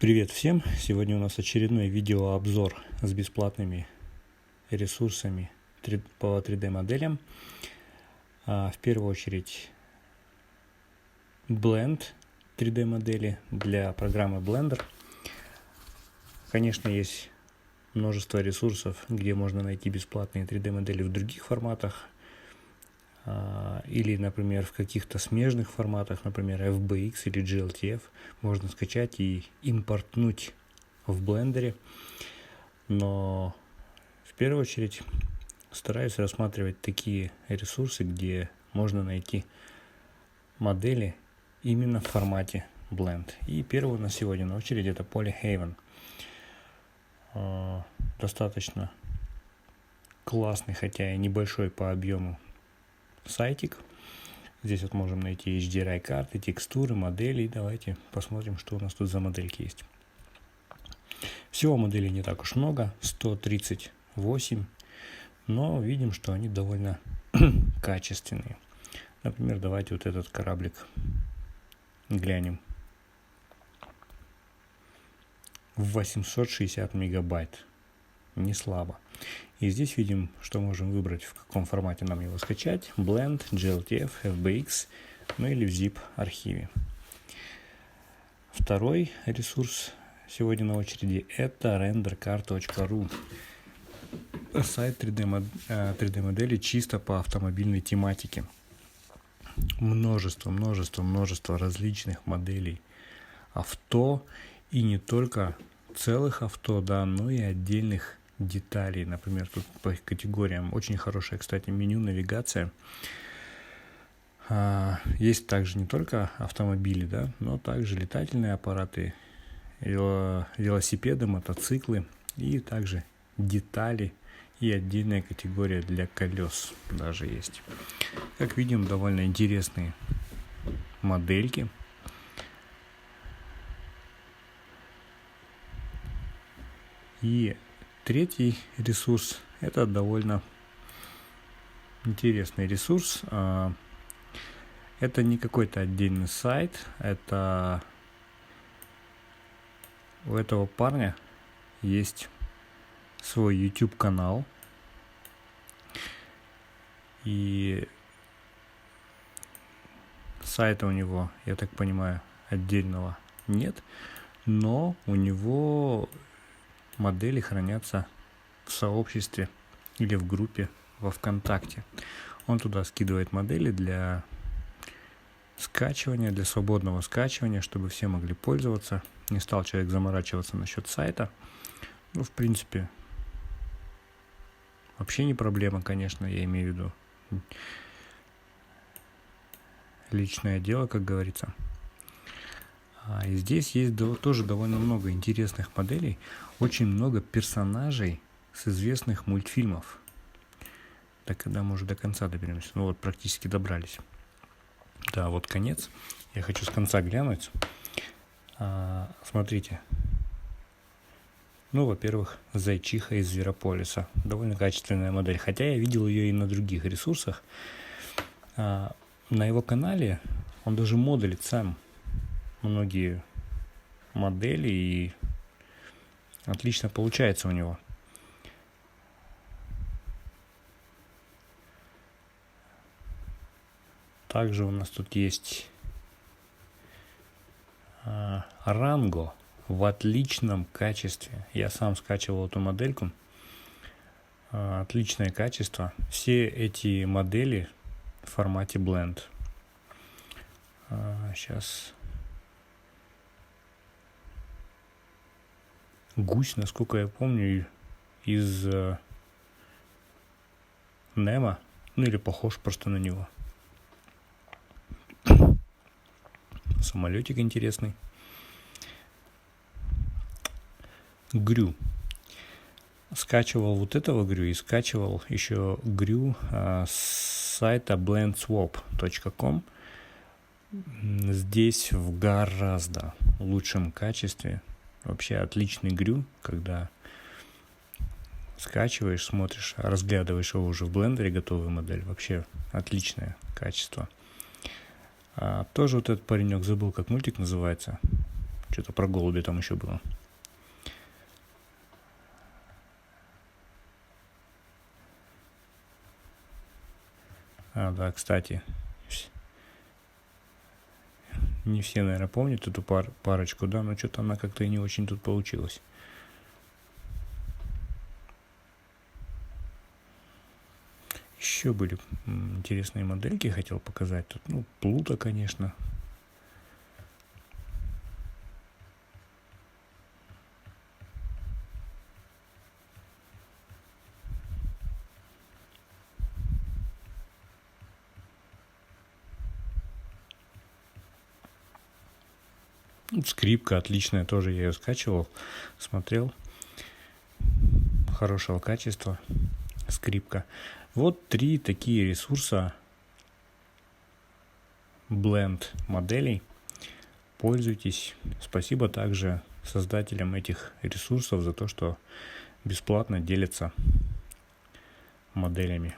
Привет всем! Сегодня у нас очередной видеообзор с бесплатными ресурсами по 3D моделям. В первую очередь Blend 3D модели для программы Blender. Конечно, есть множество ресурсов, где можно найти бесплатные 3D модели в других форматах. Или, например, в каких-то смежных форматах, например, FBX или GLTF, можно скачать и импортнуть в блендере. Но в первую очередь стараюсь рассматривать такие ресурсы, где можно найти модели именно в формате Blend. И первый на сегодня на очереди это Polyhaven. Достаточно классный, хотя и небольшой по объему сайтик. Здесь вот можем найти HDRI карты, текстуры, модели. И давайте посмотрим, что у нас тут за модельки есть. Всего моделей не так уж много, 138, но видим, что они довольно качественные. Например, давайте вот этот кораблик глянем. 860 мегабайт. Не слабо. И здесь видим, что можем выбрать, в каком формате нам его скачать. Blend, GLTF, FBX, ну или в zip архиве. Второй ресурс сегодня на очереди это rendercar.ru. Сайт 3D модели чисто по автомобильной тематике. Множество различных моделей авто, и не только целых авто, да, но и отдельных деталей. Например, тут по категориям очень хорошее, кстати, меню, навигация. Есть также не только автомобили, да, но также летательные аппараты, велосипеды, мотоциклы и также детали и отдельная категория для колес даже есть. Как видим, довольно интересные модельки. И третий ресурс это довольно интересный ресурс. Это не какой-то отдельный сайт, это у этого парня есть свой YouTube канал, и сайта у него, я так понимаю, отдельного нет, но у него модели хранятся в сообществе или в группе во ВКонтакте. Он туда скидывает модели для скачивания, для свободного скачивания, чтобы все могли пользоваться. Не стал человек заморачиваться насчет сайта. Ну, в принципе, вообще не проблема, конечно, я имею в виду личное дело, как говорится. И здесь есть тоже довольно много интересных моделей, очень много персонажей с известных мультфильмов. Так, когда мы уже до конца доберемся. Ну вот, практически добрались. Да, вот конец. Я хочу с конца глянуть. Смотрите. Ну, во-первых, Зайчиха из Зверополиса. Довольно качественная модель. Хотя я видел ее и на других ресурсах. На его канале он даже моделит сам многие модели, и отлично получается у него. Также у нас тут есть Ранго в отличном качестве. Я сам скачивал эту модельку. Отличное качество. Все эти модели в формате Blend. Сейчас гусь, насколько я помню, из Немо, ну или похож просто на него. Самолетик интересный. Грю. Скачивал вот этого Грю и скачивал еще Грю с сайта blendswap.com. Здесь в гораздо лучшем качестве. Вообще отличный Грю, когда скачиваешь, смотришь, разглядываешь его уже в блендере, готовую модель. Вообще отличное качество. Тоже вот этот паренек, забыл, как мультик называется. Что-то про голуби там еще было. А, да, кстати, не все, наверное, помнят эту парочку, да, но что-то она как-то и не очень тут получилась. Еще были интересные модельки, хотел показать. Тут, ну, Плуто, конечно. Скрипка отличная, тоже я ее скачивал, смотрел. Хорошего качества скрипка. Вот 3 такие ресурса Blend моделей. Пользуйтесь. Спасибо также создателям этих ресурсов за то, что бесплатно делятся моделями.